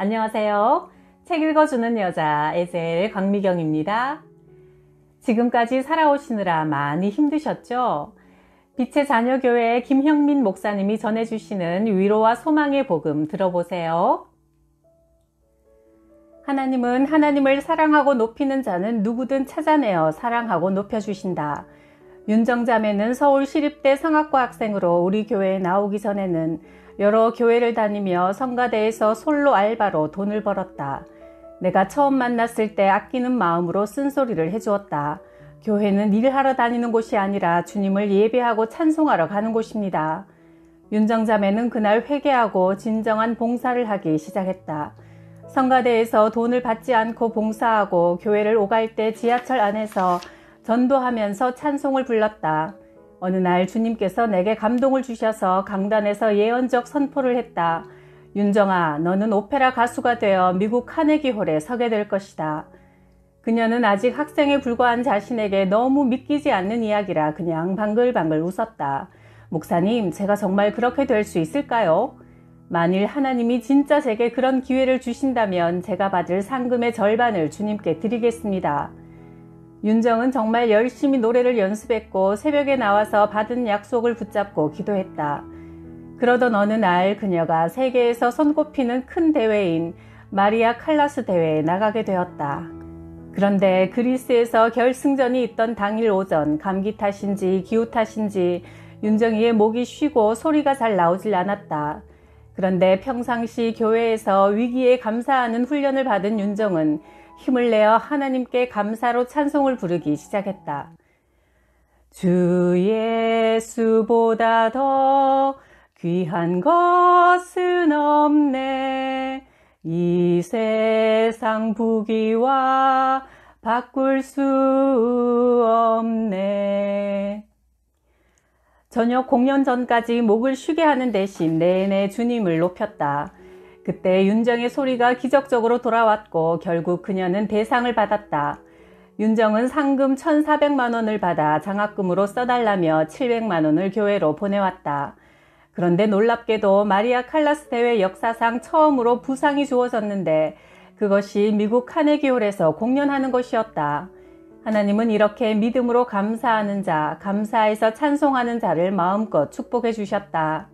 안녕하세요. 책 읽어주는 여자 에셀 강미경입니다. 지금까지 살아오시느라 많이 힘드셨죠? 빛의 자녀교회 김형민 목사님이 전해주시는 위로와 소망의 복음 들어보세요. 하나님은 하나님을 사랑하고 높이는 자는 누구든 찾아내어 사랑하고 높여주신다. 윤정자매는 서울시립대 성악과 학생으로 우리 교회에 나오기 전에는 여러 교회를 다니며 성가대에서 솔로 알바로 돈을 벌었다. 내가 처음 만났을 때 아끼는 마음으로 쓴소리를 해주었다. 교회는 일하러 다니는 곳이 아니라 주님을 예배하고 찬송하러 가는 곳입니다. 윤정자매는 그날 회개하고 진정한 봉사를 하기 시작했다. 성가대에서 돈을 받지 않고 봉사하고 교회를 오갈 때 지하철 안에서 전도하면서 찬송을 불렀다. 어느 날 주님께서 내게 감동을 주셔서 강단에서 예언적 선포를 했다. 윤정아, 너는 오페라 가수가 되어 미국 카네기홀에 서게 될 것이다. 그녀는 아직 학생에 불과한 자신에게 너무 믿기지 않는 이야기라 그냥 방글방글 웃었다. 목사님, 제가 정말 그렇게 될 수 있을까요? 만일 하나님이 진짜 제게 그런 기회를 주신다면 제가 받을 상금의 절반을 주님께 드리겠습니다. 윤정은 정말 열심히 노래를 연습했고 새벽에 나와서 받은 약속을 붙잡고 기도했다. 그러던 어느 날 그녀가 세계에서 손꼽히는 큰 대회인 마리아 칼라스 대회에 나가게 되었다. 그런데 그리스에서 결승전이 있던 당일 오전 감기 탓인지 기후 탓인지 윤정이의 목이 쉬고 소리가 잘 나오질 않았다. 그런데 평상시 교회에서 위기에 감사하는 훈련을 받은 윤정은 힘을 내어 하나님께 감사로 찬송을 부르기 시작했다. 주 예수보다 더 귀한 것은 없네. 이 세상 부귀와 바꿀 수 없네. 저녁 공연 전까지 목을 쉬게 하는 대신 내내 주님을 높였다. 그때 윤정의 소리가 기적적으로 돌아왔고 결국 그녀는 대상을 받았다. 윤정은 상금 1,400만 원을 받아 장학금으로 써달라며 700만 원을 교회로 보내왔다. 그런데 놀랍게도 마리아 칼라스 대회 역사상 처음으로 부상이 주어졌는데 그것이 미국 카네기홀에서 공연하는 것이었다. 하나님은 이렇게 믿음으로 감사하는 자, 감사해서 찬송하는 자를 마음껏 축복해 주셨다.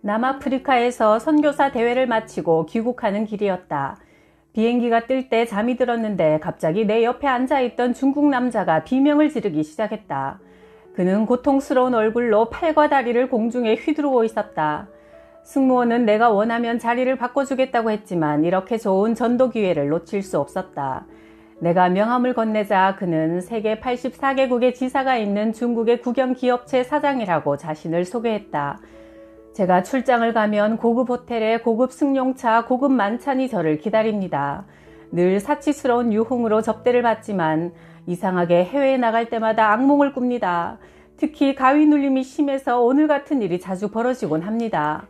남아프리카에서 선교사 대회를 마치고 귀국하는 길이었다. 비행기가 뜰 때 잠이 들었는데 갑자기 내 옆에 앉아있던 중국 남자가 비명을 지르기 시작했다. 그는 고통스러운 얼굴로 팔과 다리를 공중에 휘두르고 있었다. 승무원은 내가 원하면 자리를 바꿔주겠다고 했지만 이렇게 좋은 전도 기회를 놓칠 수 없었다. 내가 명함을 건네자 그는 세계 84개국의 지사가 있는 중국의 국영기업체 사장이라고 자신을 소개했다. 제가 출장을 가면 고급 호텔에 고급 승용차, 고급 만찬이 저를 기다립니다. 늘 사치스러운 유흥으로 접대를 받지만 이상하게 해외에 나갈 때마다 악몽을 꿉니다. 특히 가위 눌림이 심해서 오늘 같은 일이 자주 벌어지곤 합니다.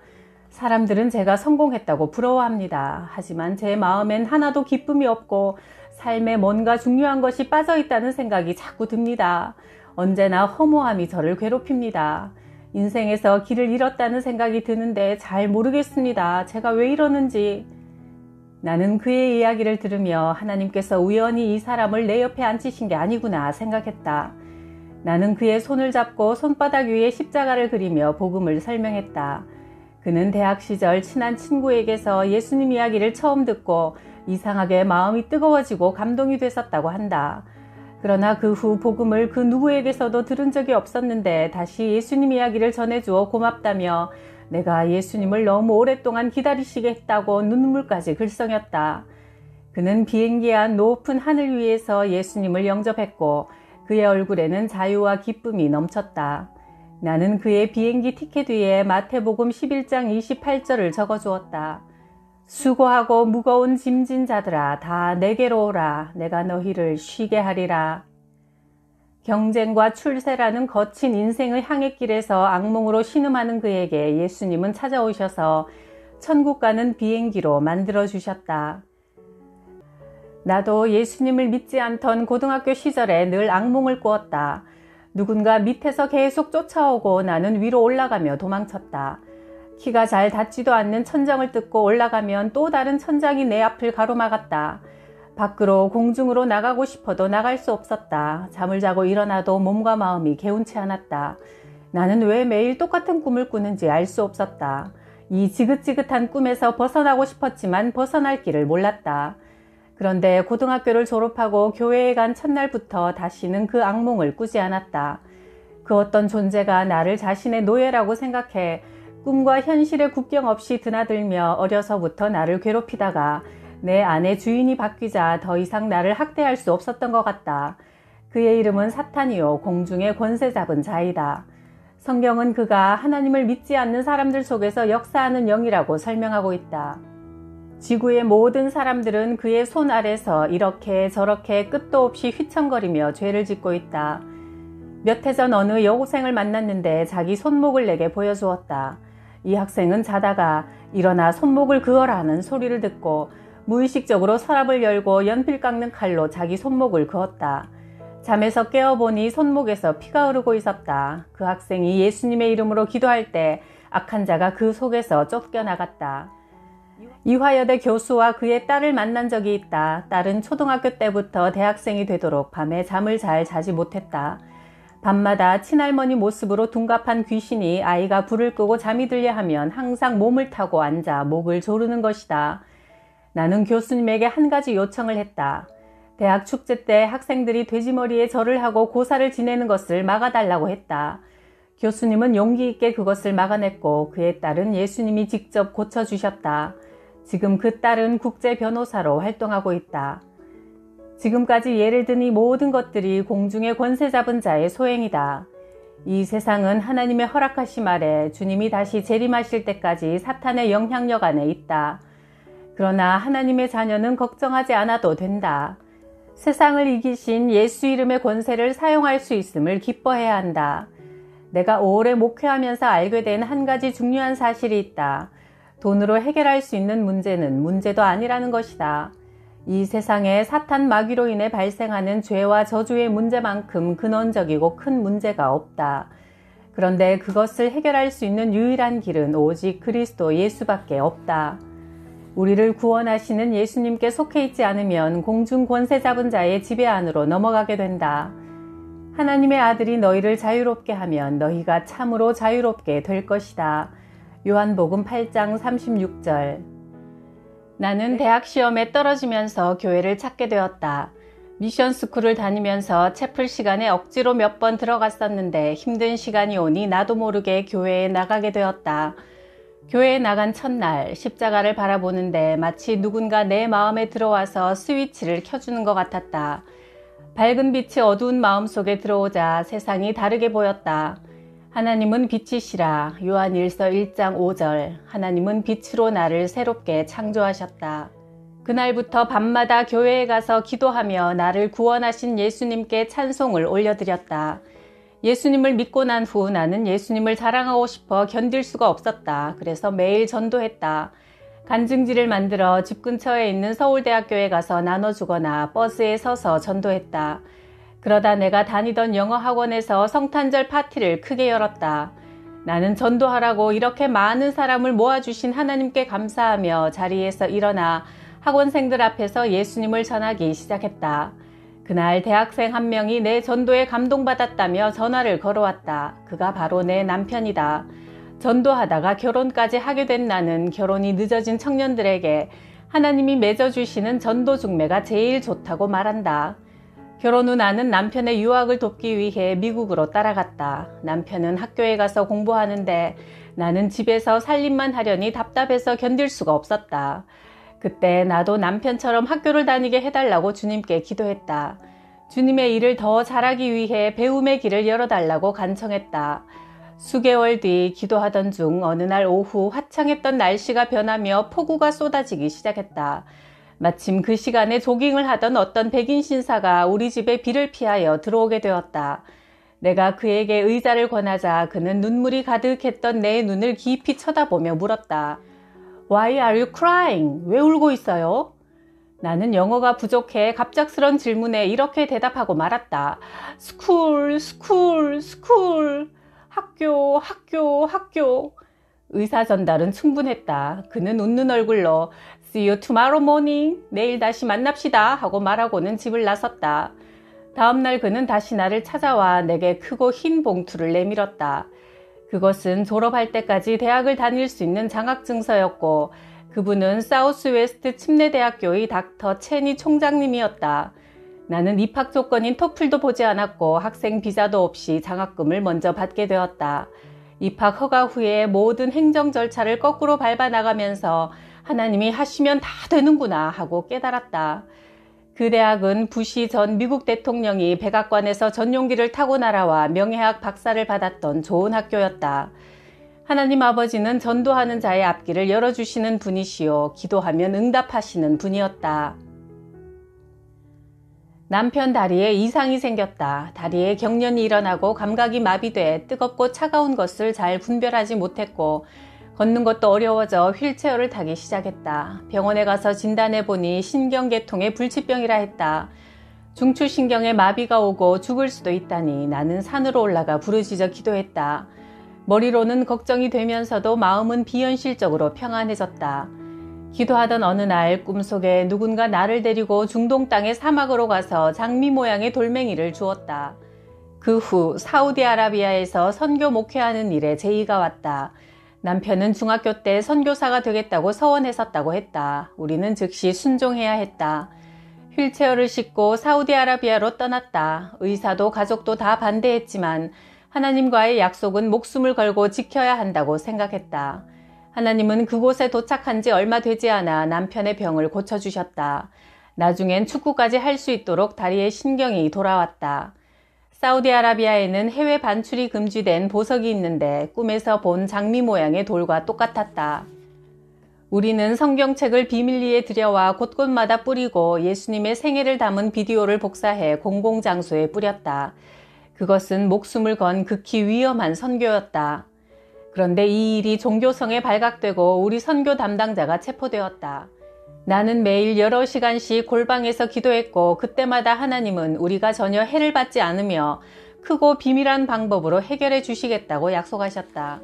사람들은 제가 성공했다고 부러워합니다. 하지만 제 마음엔 하나도 기쁨이 없고 삶에 뭔가 중요한 것이 빠져있다는 생각이 자꾸 듭니다. 언제나 허무함이 저를 괴롭힙니다. 인생에서 길을 잃었다는 생각이 드는데 잘 모르겠습니다. 제가 왜 이러는지. 나는 그의 이야기를 들으며 하나님께서 우연히 이 사람을 내 옆에 앉히신 게 아니구나 생각했다. 나는 그의 손을 잡고 손바닥 위에 십자가를 그리며 복음을 설명했다. 그는 대학 시절 친한 친구에게서 예수님 이야기를 처음 듣고 이상하게 마음이 뜨거워지고 감동이 됐었다고 한다. 그러나 그 후 복음을 그 누구에게서도 들은 적이 없었는데 다시 예수님 이야기를 전해주어 고맙다며 내가 예수님을 너무 오랫동안 기다리시게 했다고 눈물까지 글썽였다. 그는 비행기 안 높은 하늘 위에서 예수님을 영접했고 그의 얼굴에는 자유와 기쁨이 넘쳤다. 나는 그의 비행기 티켓 위에 마태복음 11장 28절을 적어주었다. 수고하고 무거운 짐진 자들아 다 내게로 오라. 내가 너희를 쉬게 하리라. 경쟁과 출세라는 거친 인생의 향해길에서 악몽으로 신음하는 그에게 예수님은 찾아오셔서 천국 가는 비행기로 만들어주셨다. 나도 예수님을 믿지 않던 고등학교 시절에 늘 악몽을 꾸었다. 누군가 밑에서 계속 쫓아오고 나는 위로 올라가며 도망쳤다. 키가 잘 닿지도 않는 천장을 뜯고 올라가면 또 다른 천장이 내 앞을 가로막았다. 밖으로 공중으로 나가고 싶어도 나갈 수 없었다. 잠을 자고 일어나도 몸과 마음이 개운치 않았다. 나는 왜 매일 똑같은 꿈을 꾸는지 알 수 없었다. 이 지긋지긋한 꿈에서 벗어나고 싶었지만 벗어날 길을 몰랐다. 그런데 고등학교를 졸업하고 교회에 간 첫날부터 다시는 그 악몽을 꾸지 않았다. 그 어떤 존재가 나를 자신의 노예라고 생각해 꿈과 현실의 국경 없이 드나들며 어려서부터 나를 괴롭히다가 내 안의 주인이 바뀌자 더 이상 나를 학대할 수 없었던 것 같다. 그의 이름은 사탄이요 공중의 권세 잡은 자이다. 성경은 그가 하나님을 믿지 않는 사람들 속에서 역사하는 영이라고 설명하고 있다. 지구의 모든 사람들은 그의 손 아래서 이렇게 저렇게 끝도 없이 휘청거리며 죄를 짓고 있다. 몇 해 전 어느 여고생을 만났는데 자기 손목을 내게 보여주었다. 이 학생은 자다가 일어나 손목을 그어라는 소리를 듣고 무의식적으로 서랍을 열고 연필 깎는 칼로 자기 손목을 그었다. 잠에서 깨어보니 손목에서 피가 흐르고 있었다. 그 학생이 예수님의 이름으로 기도할 때 악한 자가 그 속에서 쫓겨나갔다. 이화여대 교수와 그의 딸을 만난 적이 있다. 딸은 초등학교 때부터 대학생이 되도록 밤에 잠을 잘 자지 못했다. 밤마다 친할머니 모습으로 둔갑한 귀신이 아이가 불을 끄고 잠이 들려 하면 항상 몸을 타고 앉아 목을 조르는 것이다. 나는 교수님에게 한 가지 요청을 했다. 대학 축제 때 학생들이 돼지머리에 절을 하고 고사를 지내는 것을 막아달라고 했다. 교수님은 용기 있게 그것을 막아냈고 그의 딸은 예수님이 직접 고쳐주셨다. 지금 그 딸은 국제 변호사로 활동하고 있다. 지금까지 예를 든 이 모든 것들이 공중의 권세 잡은 자의 소행이다. 이 세상은 하나님의 허락하심 아래 주님이 다시 재림하실 때까지 사탄의 영향력 안에 있다. 그러나 하나님의 자녀는 걱정하지 않아도 된다. 세상을 이기신 예수 이름의 권세를 사용할 수 있음을 기뻐해야 한다. 내가 오래 목회하면서 알게 된 한 가지 중요한 사실이 있다. 돈으로 해결할 수 있는 문제는 문제도 아니라는 것이다. 이 세상에 사탄 마귀로 인해 발생하는 죄와 저주의 문제만큼 근원적이고 큰 문제가 없다. 그런데 그것을 해결할 수 있는 유일한 길은 오직 그리스도 예수밖에 없다. 우리를 구원하시는 예수님께 속해 있지 않으면 공중 권세 잡은 자의 지배 안으로 넘어가게 된다. 하나님의 아들이 너희를 자유롭게 하면 너희가 참으로 자유롭게 될 것이다. 요한복음 8장 36절. 나는 대학 시험에 떨어지면서 교회를 찾게 되었다. 미션 스쿨을 다니면서 채플 시간에 억지로 몇 번 들어갔었는데 힘든 시간이 오니 나도 모르게 교회에 나가게 되었다. 교회에 나간 첫날 십자가를 바라보는데 마치 누군가 내 마음에 들어와서 스위치를 켜주는 것 같았다. 밝은 빛이 어두운 마음속에 들어오자 세상이 다르게 보였다. 하나님은 빛이시라. 요한일서 1장 5절. 하나님은 빛으로 나를 새롭게 창조하셨다. 그날부터 밤마다 교회에 가서 기도하며 나를 구원하신 예수님께 찬송을 올려드렸다. 예수님을 믿고 난 후 나는 예수님을 자랑하고 싶어 견딜 수가 없었다. 그래서 매일 전도했다. 간증지를 만들어 집 근처에 있는 서울대학교에 가서 나눠주거나 버스에 서서 전도했다. 그러다 내가 다니던 영어 학원에서 성탄절 파티를 크게 열었다. 나는 전도하라고 이렇게 많은 사람을 모아주신 하나님께 감사하며 자리에서 일어나 학원생들 앞에서 예수님을 전하기 시작했다. 그날 대학생 한 명이 내 전도에 감동받았다며 전화를 걸어왔다. 그가 바로 내 남편이다. 전도하다가 결혼까지 하게 된 나는 결혼이 늦어진 청년들에게 하나님이 맺어주시는 전도 중매가 제일 좋다고 말한다. 결혼 후 나는 남편의 유학을 돕기 위해 미국으로 따라갔다. 남편은 학교에 가서 공부하는데 나는 집에서 살림만 하려니 답답해서 견딜 수가 없었다. 그때 나도 남편처럼 학교를 다니게 해달라고 주님께 기도했다. 주님의 일을 더 잘하기 위해 배움의 길을 열어달라고 간청했다. 수개월 뒤 기도하던 중 어느 날 오후 화창했던 날씨가 변하며 폭우가 쏟아지기 시작했다. 마침 그 시간에 조깅을 하던 어떤 백인 신사가 우리 집에 비를 피하여 들어오게 되었다. 내가 그에게 의자를 권하자 그는 눈물이 가득했던 내 눈을 깊이 쳐다보며 물었다. Why are you crying? 왜 울고 있어요? 나는 영어가 부족해 갑작스런 질문에 이렇게 대답하고 말았다. School, school, school. 학교, 학교, 학교. 의사 전달은 충분했다. 그는 웃는 얼굴로 See you tomorrow morning. 내일 다시 만납시다 하고 말하고는 집을 나섰다. 다음날 그는 다시 나를 찾아와 내게 크고 흰 봉투를 내밀었다. 그것은 졸업할 때까지 대학을 다닐 수 있는 장학증서였고 그분은 사우스웨스트 침례대학교의 닥터 체니 총장님이었다. 나는 입학 조건인 토플도 보지 않았고 학생 비자도 없이 장학금을 먼저 받게 되었다. 입학 허가 후에 모든 행정 절차를 거꾸로 밟아 나가면서 하나님이 하시면 다 되는구나 하고 깨달았다. 그 대학은 부시 전 미국 대통령이 백악관에서 전용기를 타고 날아와 명예학 박사를 받았던 좋은 학교였다. 하나님 아버지는 전도하는 자의 앞길을 열어주시는 분이시요 기도하면 응답하시는 분이었다. 남편 다리에 이상이 생겼다. 다리에 경련이 일어나고 감각이 마비돼 뜨겁고 차가운 것을 잘 분별하지 못했고 걷는 것도 어려워져 휠체어를 타기 시작했다. 병원에 가서 진단해보니 신경계통의 불치병이라 했다. 중추신경에 마비가 오고 죽을 수도 있다니 나는 산으로 올라가 부르짖어 기도했다. 머리로는 걱정이 되면서도 마음은 비현실적으로 평안해졌다. 기도하던 어느 날 꿈속에 누군가 나를 데리고 중동 땅의 사막으로 가서 장미 모양의 돌멩이를 주었다. 그 후 사우디아라비아에서 선교 목회하는 일에 제의가 왔다. 남편은 중학교 때 선교사가 되겠다고 서원했었다고 했다. 우리는 즉시 순종해야 했다. 휠체어를 싣고 사우디아라비아로 떠났다. 의사도 가족도 다 반대했지만 하나님과의 약속은 목숨을 걸고 지켜야 한다고 생각했다. 하나님은 그곳에 도착한 지 얼마 되지 않아 남편의 병을 고쳐주셨다. 나중엔 축구까지 할 수 있도록 다리에 신경이 돌아왔다. 사우디아라비아에는 해외 반출이 금지된 보석이 있는데 꿈에서 본 장미 모양의 돌과 똑같았다. 우리는 성경책을 비밀리에 들여와 곳곳마다 뿌리고 예수님의 생애를 담은 비디오를 복사해 공공장소에 뿌렸다. 그것은 목숨을 건 극히 위험한 선교였다. 그런데 이 일이 종교성에 발각되고 우리 선교 담당자가 체포되었다. 나는 매일 여러 시간씩 골방에서 기도했고 그때마다 하나님은 우리가 전혀 해를 받지 않으며 크고 비밀한 방법으로 해결해 주시겠다고 약속하셨다.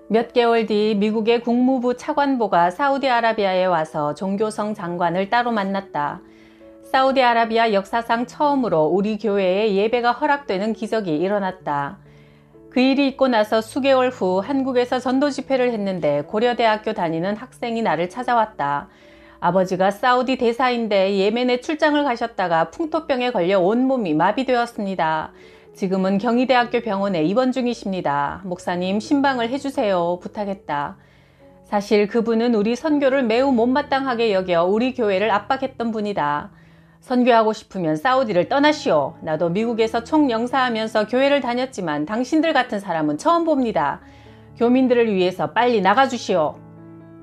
몇 개월 뒤 미국의 국무부 차관보가 사우디아라비아에 와서 종교성 장관을 따로 만났다. 사우디아라비아 역사상 처음으로 우리 교회에 예배가 허락되는 기적이 일어났다. 그 일이 있고 나서 수개월 후 한국에서 전도 집회를 했는데 고려대학교 다니는 학생이 나를 찾아왔다. 아버지가 사우디 대사인데 예멘에 출장을 가셨다가 풍토병에 걸려 온몸이 마비되었습니다. 지금은 경희대학교 병원에 입원 중이십니다. 목사님 신방을 해주세요. 부탁했다. 사실 그분은 우리 선교를 매우 못마땅하게 여겨 우리 교회를 압박했던 분이다. 선교하고 싶으면 사우디를 떠나시오. 나도 미국에서 총영사하면서 교회를 다녔지만 당신들 같은 사람은 처음 봅니다. 교민들을 위해서 빨리 나가주시오.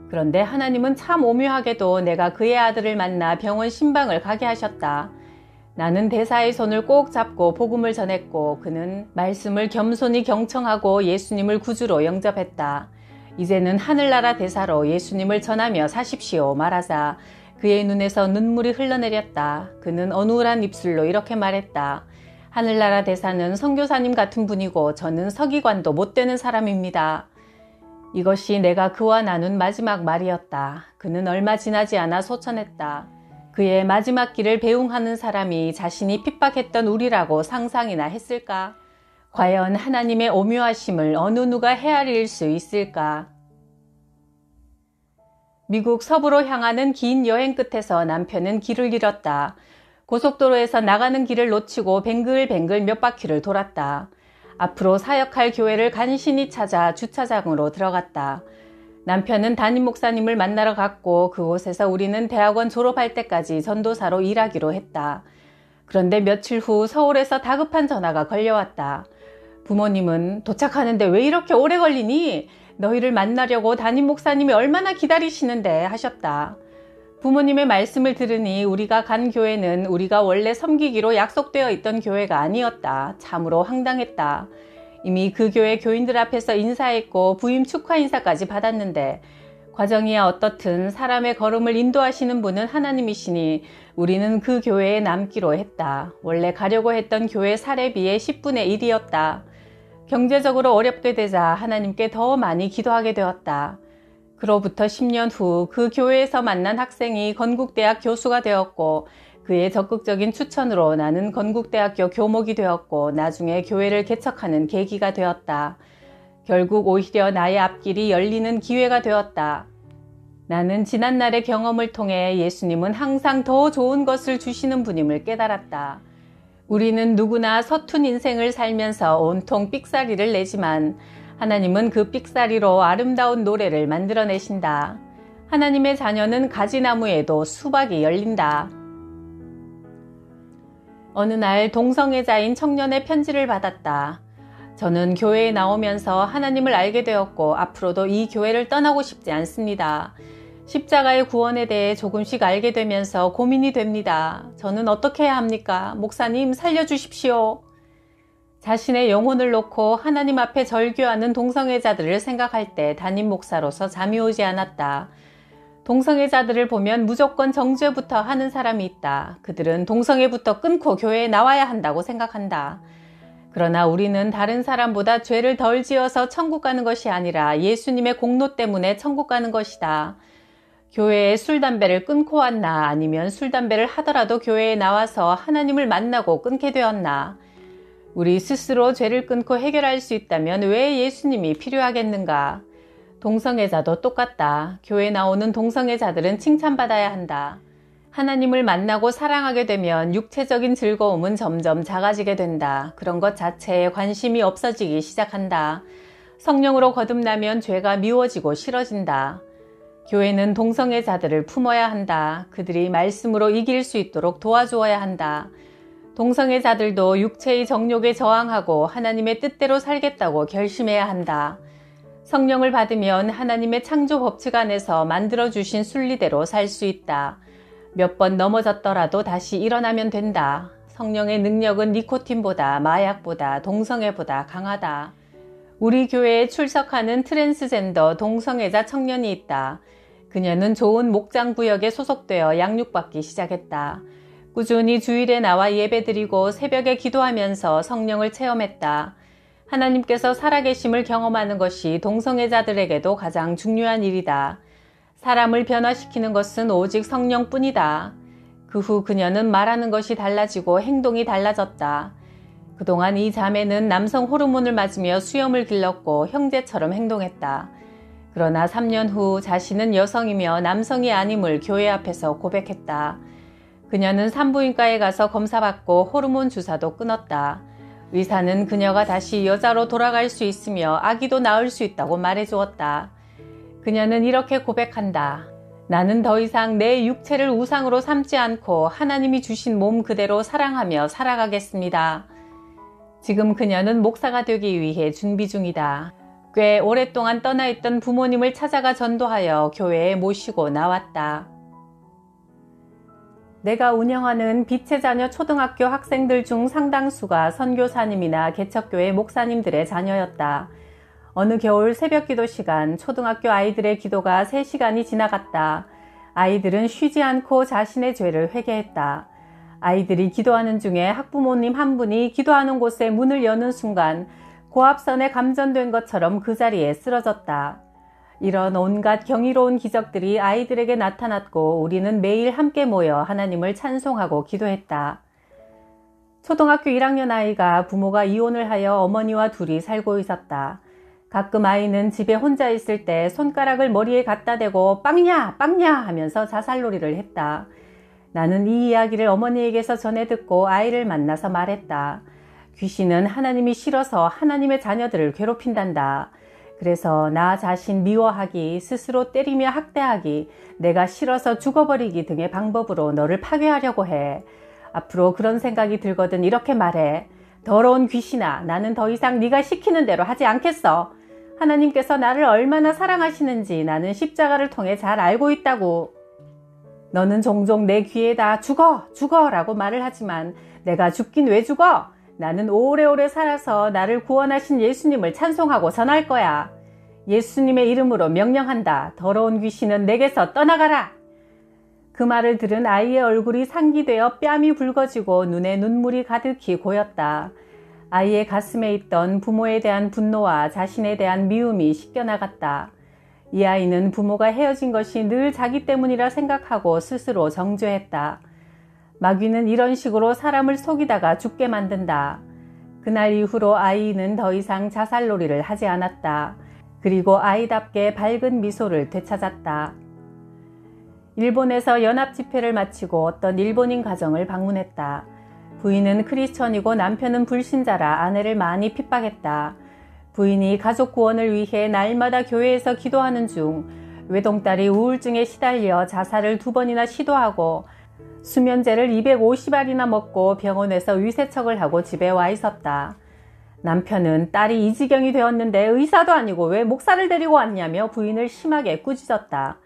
그런데 하나님은 참 오묘하게도 내가 그의 아들을 만나 병원 신방을 가게 하셨다. 나는 대사의 손을 꼭 잡고 복음을 전했고 그는 말씀을 겸손히 경청하고 예수님을 구주로 영접했다. 이제는 하늘나라 대사로 예수님을 전하며 사십시오 말하자 그의 눈에서 눈물이 흘러내렸다. 그는 어눌한 입술로 이렇게 말했다. 하늘나라 대사는 선교사님 같은 분이고 저는 서기관도 못 되는 사람입니다. 이것이 내가 그와 나눈 마지막 말이었다. 그는 얼마 지나지 않아 소천했다. 그의 마지막 길을 배웅하는 사람이 자신이 핍박했던 우리라고 상상이나 했을까? 과연 하나님의 오묘하심을 어느 누가 헤아릴 수 있을까? 미국 서부로 향하는 긴 여행 끝에서 남편은 길을 잃었다. 고속도로에서 나가는 길을 놓치고 뱅글뱅글 몇 바퀴를 돌았다. 앞으로 사역할 교회를 간신히 찾아 주차장으로 들어갔다. 남편은 담임 목사님을 만나러 갔고 그곳에서 우리는 대학원 졸업할 때까지 전도사로 일하기로 했다. 그런데 며칠 후 서울에서 다급한 전화가 걸려왔다. 부모님은 도착하는데 왜 이렇게 오래 걸리니? 너희를 만나려고 담임 목사님이 얼마나 기다리시는데 하셨다. 부모님의 말씀을 들으니 우리가 간 교회는 우리가 원래 섬기기로 약속되어 있던 교회가 아니었다. 참으로 황당했다. 이미 그 교회 교인들 앞에서 인사했고 부임 축하 인사까지 받았는데 과정이야 어떻든 사람의 걸음을 인도하시는 분은 하나님이시니 우리는 그 교회에 남기로 했다. 원래 가려고 했던 교회 사례비의 10분의 1이었다. 경제적으로 어렵게 되자 하나님께 더 많이 기도하게 되었다. 그로부터 10년 후 그 교회에서 만난 학생이 건국대학 교수가 되었고 그의 적극적인 추천으로 나는 건국대학교 교목이 되었고 나중에 교회를 개척하는 계기가 되었다. 결국 오히려 나의 앞길이 열리는 기회가 되었다. 나는 지난날의 경험을 통해 예수님은 항상 더 좋은 것을 주시는 분임을 깨달았다. 우리는 누구나 서툰 인생을 살면서 온통 삑사리를 내지만 하나님은 그 삑사리로 아름다운 노래를 만들어내신다. 하나님의 자녀는 가지나무에도 수박이 열린다. 어느 날 동성애자인 청년의 편지를 받았다. 저는 교회에 나오면서 하나님을 알게 되었고 앞으로도 이 교회를 떠나고 싶지 않습니다. 십자가의 구원에 대해 조금씩 알게 되면서 고민이 됩니다. 저는 어떻게 해야 합니까? 목사님 살려주십시오. 자신의 영혼을 놓고 하나님 앞에 절규하는 동성애자들을 생각할 때 담임 목사로서 잠이 오지 않았다. 동성애자들을 보면 무조건 정죄부터 하는 사람이 있다. 그들은 동성애부터 끊고 교회에 나와야 한다고 생각한다. 그러나 우리는 다른 사람보다 죄를 덜 지어서 천국 가는 것이 아니라 예수님의 공로 때문에 천국 가는 것이다. 교회에 술, 담배를 끊고 왔나 아니면 술, 담배를 하더라도 교회에 나와서 하나님을 만나고 끊게 되었나. 우리 스스로 죄를 끊고 해결할 수 있다면 왜 예수님이 필요하겠는가. 동성애자도 똑같다. 교회에 나오는 동성애자들은 칭찬받아야 한다. 하나님을 만나고 사랑하게 되면 육체적인 즐거움은 점점 작아지게 된다. 그런 것 자체에 관심이 없어지기 시작한다. 성령으로 거듭나면 죄가 미워지고 싫어진다. 교회는 동성애자들을 품어야 한다. 그들이 말씀으로 이길 수 있도록 도와주어야 한다. 동성애자들도 육체의 정욕에 저항하고 하나님의 뜻대로 살겠다고 결심해야 한다. 성령을 받으면 하나님의 창조 법칙 안에서 만들어주신 순리대로 살 수 있다. 몇 번 넘어졌더라도 다시 일어나면 된다. 성령의 능력은 니코틴보다 마약보다 동성애보다 강하다. 우리 교회에 출석하는 트랜스젠더 동성애자 청년이 있다. 그녀는 좋은 목장 구역에 소속되어 양육받기 시작했다. 꾸준히 주일에 나와 예배드리고 새벽에 기도하면서 성령을 체험했다. 하나님께서 살아계심을 경험하는 것이 동성애자들에게도 가장 중요한 일이다. 사람을 변화시키는 것은 오직 성령뿐이다. 그 후 그녀는 말하는 것이 달라지고 행동이 달라졌다. 그동안 이 자매는 남성 호르몬을 맞으며 수염을 길렀고 형제처럼 행동했다. 그러나 3년 후 자신은 여성이며 남성이 아님을 교회 앞에서 고백했다. 그녀는 산부인과에 가서 검사받고 호르몬 주사도 끊었다. 의사는 그녀가 다시 여자로 돌아갈 수 있으며 아기도 낳을 수 있다고 말해주었다. 그녀는 이렇게 고백한다. 나는 더 이상 내 육체를 우상으로 삼지 않고 하나님이 주신 몸 그대로 사랑하며 살아가겠습니다. 지금 그녀는 목사가 되기 위해 준비 중이다. 꽤 오랫동안 떠나 있던 부모님을 찾아가 전도하여 교회에 모시고 나왔다. 내가 운영하는 빛의 자녀 초등학교 학생들 중 상당수가 선교사님이나 개척교회 목사님들의 자녀였다. 어느 겨울 새벽 기도 시간 초등학교 아이들의 기도가 3시간이 지나갔다. 아이들은 쉬지 않고 자신의 죄를 회개했다. 아이들이 기도하는 중에 학부모님 한 분이 기도하는 곳에 문을 여는 순간 고압선에 감전된 것처럼 그 자리에 쓰러졌다. 이런 온갖 경이로운 기적들이 아이들에게 나타났고 우리는 매일 함께 모여 하나님을 찬송하고 기도했다. 초등학교 1학년 아이가 부모가 이혼을 하여 어머니와 둘이 살고 있었다. 가끔 아이는 집에 혼자 있을 때 손가락을 머리에 갖다 대고 빵야 빵야 하면서 자살놀이를 했다. 나는 이 이야기를 어머니에게서 전해 듣고 아이를 만나서 말했다. 귀신은 하나님이 싫어서 하나님의 자녀들을 괴롭힌단다. 그래서 나 자신 미워하기, 스스로 때리며 학대하기, 내가 싫어서 죽어버리기 등의 방법으로 너를 파괴하려고 해. 앞으로 그런 생각이 들거든 이렇게 말해. 더러운 귀신아, 나는 더 이상 네가 시키는 대로 하지 않겠어. 하나님께서 나를 얼마나 사랑하시는지 나는 십자가를 통해 잘 알고 있다고. 너는 종종 내 귀에다 죽어 라고 말을 하지만 내가 죽긴 왜 죽어? 나는 오래오래 살아서 나를 구원하신 예수님을 찬송하고 전할 거야. 예수님의 이름으로 명령한다. 더러운 귀신은 내게서 떠나가라. 그 말을 들은 아이의 얼굴이 상기되어 뺨이 붉어지고 눈에 눈물이 가득히 고였다. 아이의 가슴에 있던 부모에 대한 분노와 자신에 대한 미움이 씻겨나갔다. 이 아이는 부모가 헤어진 것이 늘 자기 때문이라 생각하고 스스로 정죄했다. 마귀는 이런 식으로 사람을 속이다가 죽게 만든다. 그날 이후로 아이는 더 이상 자살놀이를 하지 않았다. 그리고 아이답게 밝은 미소를 되찾았다. 일본에서 연합집회를 마치고 어떤 일본인 가정을 방문했다. 부인은 크리스천이고 남편은 불신자라 아내를 많이 핍박했다. 부인이 가족 구원을 위해 날마다 교회에서 기도하는 중 외동딸이 우울증에 시달려 자살을 2번이나 시도하고 수면제를 250알이나 먹고 병원에서 위세척을 하고 집에 와 있었다. 남편은 딸이 이 지경이 되었는데 의사도 아니고 왜 목사를 데리고 왔냐며 부인을 심하게 꾸짖었다.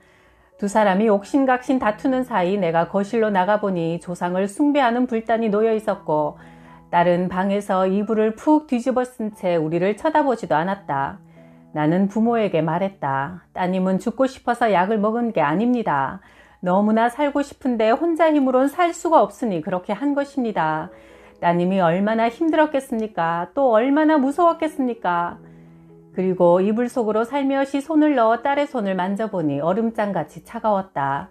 두 사람이 옥신각신 다투는 사이 내가 거실로 나가보니 조상을 숭배하는 불단이 놓여 있었고 딸은 방에서 이불을 푹 뒤집어 쓴 채 우리를 쳐다보지도 않았다. 나는 부모에게 말했다. 따님은 죽고 싶어서 약을 먹은 게 아닙니다. 너무나 살고 싶은데 혼자 힘으론 살 수가 없으니 그렇게 한 것입니다. 따님이 얼마나 힘들었겠습니까? 또 얼마나 무서웠겠습니까? 그리고 이불 속으로 살며시 손을 넣어 딸의 손을 만져보니 얼음장같이 차가웠다.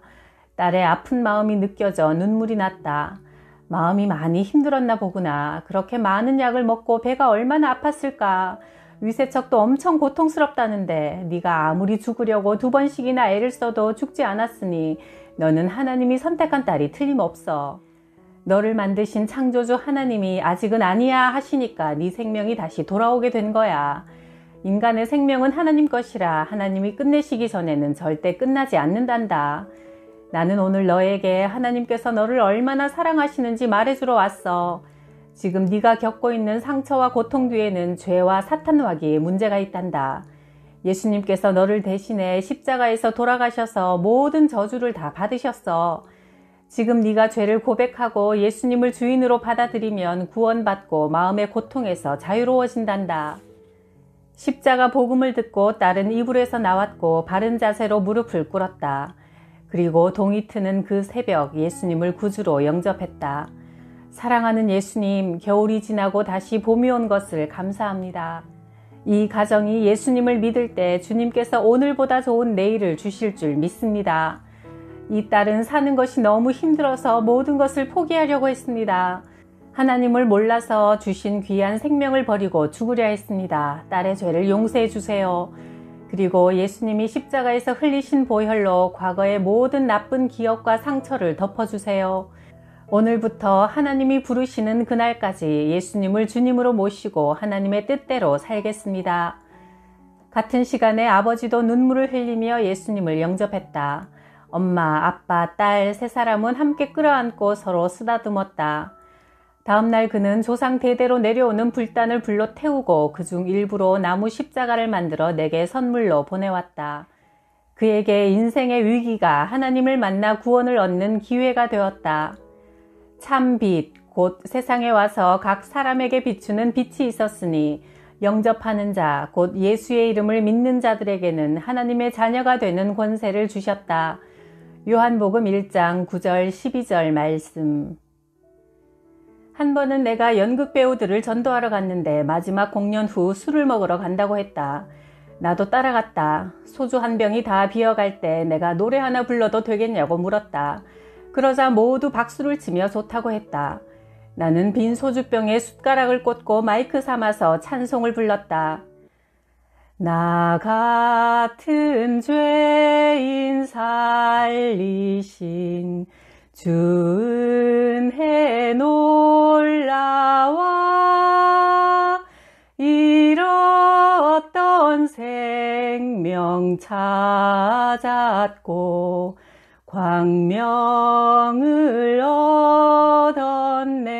딸의 아픈 마음이 느껴져 눈물이 났다. 마음이 많이 힘들었나 보구나. 그렇게 많은 약을 먹고 배가 얼마나 아팠을까. 위세척도 엄청 고통스럽다는데 네가 아무리 죽으려고 2번씩이나 애를 써도 죽지 않았으니 너는 하나님이 선택한 딸이 틀림없어. 너를 만드신 창조주 하나님이 아직은 아니야 하시니까 네 생명이 다시 돌아오게 된 거야. 인간의 생명은 하나님 것이라 하나님이 끝내시기 전에는 절대 끝나지 않는단다. 나는 오늘 너에게 하나님께서 너를 얼마나 사랑하시는지 말해주러 왔어. 지금 네가 겪고 있는 상처와 고통 뒤에는 죄와 사탄와기의 문제가 있단다. 예수님께서 너를 대신해 십자가에서 돌아가셔서 모든 저주를 다 받으셨어. 지금 네가 죄를 고백하고 예수님을 주인으로 받아들이면 구원받고 마음의 고통에서 자유로워진단다. 십자가 복음을 듣고 딸은 이불에서 나왔고 바른 자세로 무릎을 꿇었다. 그리고 동이 트는 그 새벽 예수님을 구주로 영접했다. 사랑하는 예수님, 겨울이 지나고 다시 봄이 온 것을 감사합니다. 이 가정이 예수님을 믿을 때 주님께서 오늘보다 좋은 내일을 주실 줄 믿습니다. 이 딸은 사는 것이 너무 힘들어서 모든 것을 포기하려고 했습니다. 하나님을 몰라서 주신 귀한 생명을 버리고 죽으려 했습니다. 딸의 죄를 용서해 주세요. 그리고 예수님이 십자가에서 흘리신 보혈로 과거의 모든 나쁜 기억과 상처를 덮어주세요. 오늘부터 하나님이 부르시는 그날까지 예수님을 주님으로 모시고 하나님의 뜻대로 살겠습니다. 같은 시간에 아버지도 눈물을 흘리며 예수님을 영접했다. 엄마, 아빠, 딸 세 사람은 함께 끌어안고 서로 쓰다듬었다. 다음날 그는 조상 대대로 내려오는 불단을 불러 태우고 그중 일부로 나무 십자가를 만들어 내게 선물로 보내왔다. 그에게 인생의 위기가 하나님을 만나 구원을 얻는 기회가 되었다. 참 빛, 곧 세상에 와서 각 사람에게 비추는 빛이 있었으니 영접하는 자, 곧 예수의 이름을 믿는 자들에게는 하나님의 자녀가 되는 권세를 주셨다. 요한복음 1장 9절 12절 말씀. 한 번은 내가 연극 배우들을 전도하러 갔는데 마지막 공연 후 술을 먹으러 간다고 했다. 나도 따라갔다. 소주 한 병이 다 비어갈 때 내가 노래 하나 불러도 되겠냐고 물었다. 그러자 모두 박수를 치며 좋다고 했다. 나는 빈 소주병에 숟가락을 꽂고 마이크 삼아서 찬송을 불렀다. 나 같은 죄인 살리신 주 은혜 놀라와 잃었던 생명 찾았고 광명을 얻었네.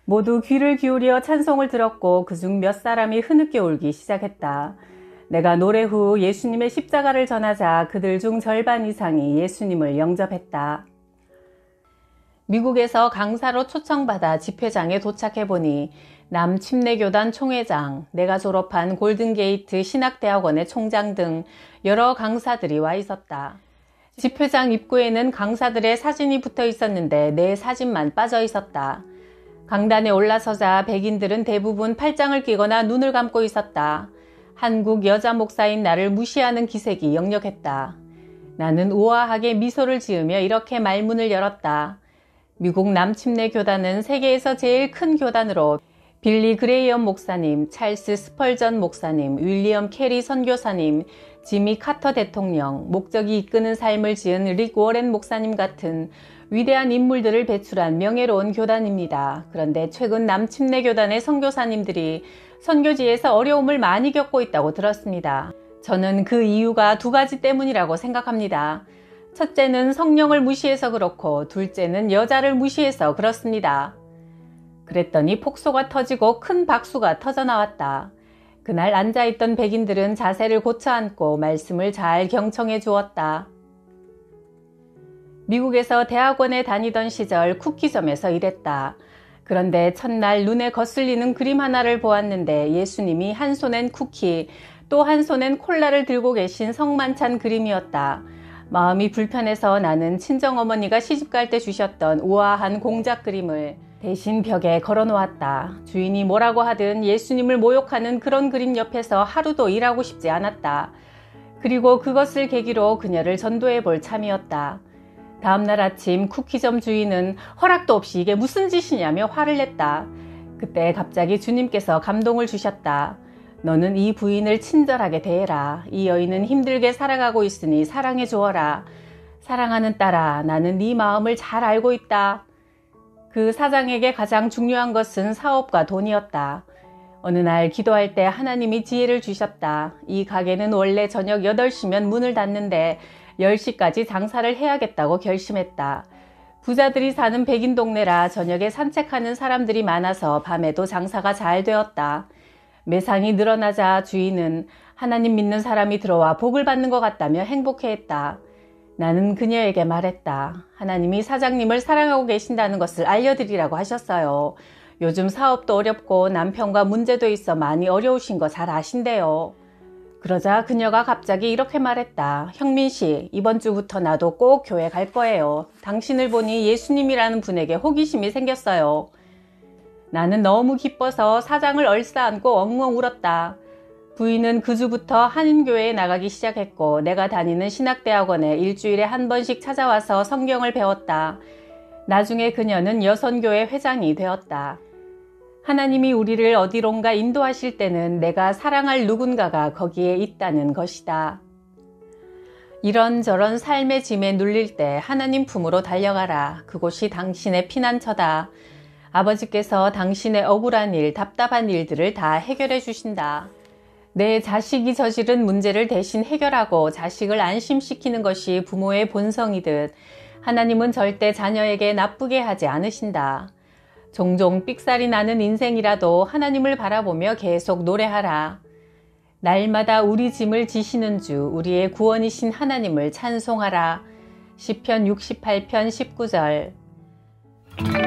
모두 귀를 기울여 찬송을 들었고 그중 몇 사람이 흐느껴 울기 시작했다. 내가 노래 후 예수님의 십자가를 전하자 그들 중 절반 이상이 예수님을 영접했다. 미국에서 강사로 초청받아 집회장에 도착해보니 남침례교단 총회장, 내가 졸업한 골든게이트 신학대학원의 총장 등 여러 강사들이 와 있었다. 집회장 입구에는 강사들의 사진이 붙어 있었는데 내 사진만 빠져 있었다. 강단에 올라서자 백인들은 대부분 팔짱을 끼거나 눈을 감고 있었다. 한국 여자 목사인 나를 무시하는 기색이 역력했다. 나는 우아하게 미소를 지으며 이렇게 말문을 열었다. 미국 남침내 교단은 세계에서 제일 큰 교단으로 빌리 그레이엄 목사님, 찰스 스펄전 목사님, 윌리엄 캐리 선교사님, 지미 카터 대통령, 목적이 이끄는 삶을 지은 릭 워렌 목사님 같은 위대한 인물들을 배출한 명예로운 교단입니다. 그런데 최근 남침내 교단의 선교사님들이 선교지에서 어려움을 많이 겪고 있다고 들었습니다. 저는 그 이유가 두 가지 때문이라고 생각합니다. 첫째는 성령을 무시해서 그렇고 둘째는 여자를 무시해서 그렇습니다. 그랬더니 폭소가 터지고 큰 박수가 터져나왔다. 그날 앉아있던 백인들은 자세를 고쳐 앉고 말씀을 잘 경청해 주었다. 미국에서 대학원에 다니던 시절 쿠키점에서 일했다. 그런데 첫날 눈에 거슬리는 그림 하나를 보았는데 예수님이 한 손엔 쿠키, 또 한 손엔 콜라를 들고 계신 성만찬 그림이었다. 마음이 불편해서 나는 친정어머니가 시집갈 때 주셨던 우아한 공작 그림을 대신 벽에 걸어놓았다. 주인이 뭐라고 하든 예수님을 모욕하는 그런 그림 옆에서 하루도 일하고 싶지 않았다. 그리고 그것을 계기로 그녀를 전도해 볼 참이었다. 다음날 아침 쿠키점 주인은 허락도 없이 이게 무슨 짓이냐며 화를 냈다. 그때 갑자기 주님께서 감동을 주셨다. 너는 이 부인을 친절하게 대해라. 이 여인은 힘들게 살아가고 있으니 사랑해 주어라. 사랑하는 딸아, 나는 네 마음을 잘 알고 있다. 그 사장에게 가장 중요한 것은 사업과 돈이었다. 어느 날 기도할 때 하나님이 지혜를 주셨다. 이 가게는 원래 저녁 8시면 문을 닫는데 10시까지 장사를 해야겠다고 결심했다. 부자들이 사는 백인 동네라 저녁에 산책하는 사람들이 많아서 밤에도 장사가 잘 되었다. 매상이 늘어나자 주인은 하나님 믿는 사람이 들어와 복을 받는 것 같다며 행복해했다. 나는 그녀에게 말했다. 하나님이 사장님을 사랑하고 계신다는 것을 알려드리라고 하셨어요. 요즘 사업도 어렵고 남편과 문제도 있어 많이 어려우신 거 잘 아신대요. 그러자 그녀가 갑자기 이렇게 말했다. 형민 씨, 이번 주부터 나도 꼭 교회 갈 거예요. 당신을 보니 예수님이라는 분에게 호기심이 생겼어요. 나는 너무 기뻐서 사장을 얼싸안고 엉엉 울었다. 부인은 그 주부터 한인교회에 나가기 시작했고 내가 다니는 신학대학원에 일주일에 한 번씩 찾아와서 성경을 배웠다. 나중에 그녀는 여선교회 회장이 되었다. 하나님이 우리를 어디론가 인도하실 때는 내가 사랑할 누군가가 거기에 있다는 것이다. 이런저런 삶의 짐에 눌릴 때 하나님 품으로 달려가라. 그곳이 당신의 피난처다. 아버지께서 당신의 억울한 일, 답답한 일들을 다 해결해 주신다. 내 자식이 저지른 문제를 대신 해결하고 자식을 안심시키는 것이 부모의 본성이듯 하나님은 절대 자녀에게 나쁘게 하지 않으신다. 종종 삑살이 나는 인생이라도 하나님을 바라보며 계속 노래하라. 날마다 우리 짐을 지시는 주, 우리의 구원이신 하나님을 찬송하라. 시편 68편 19절.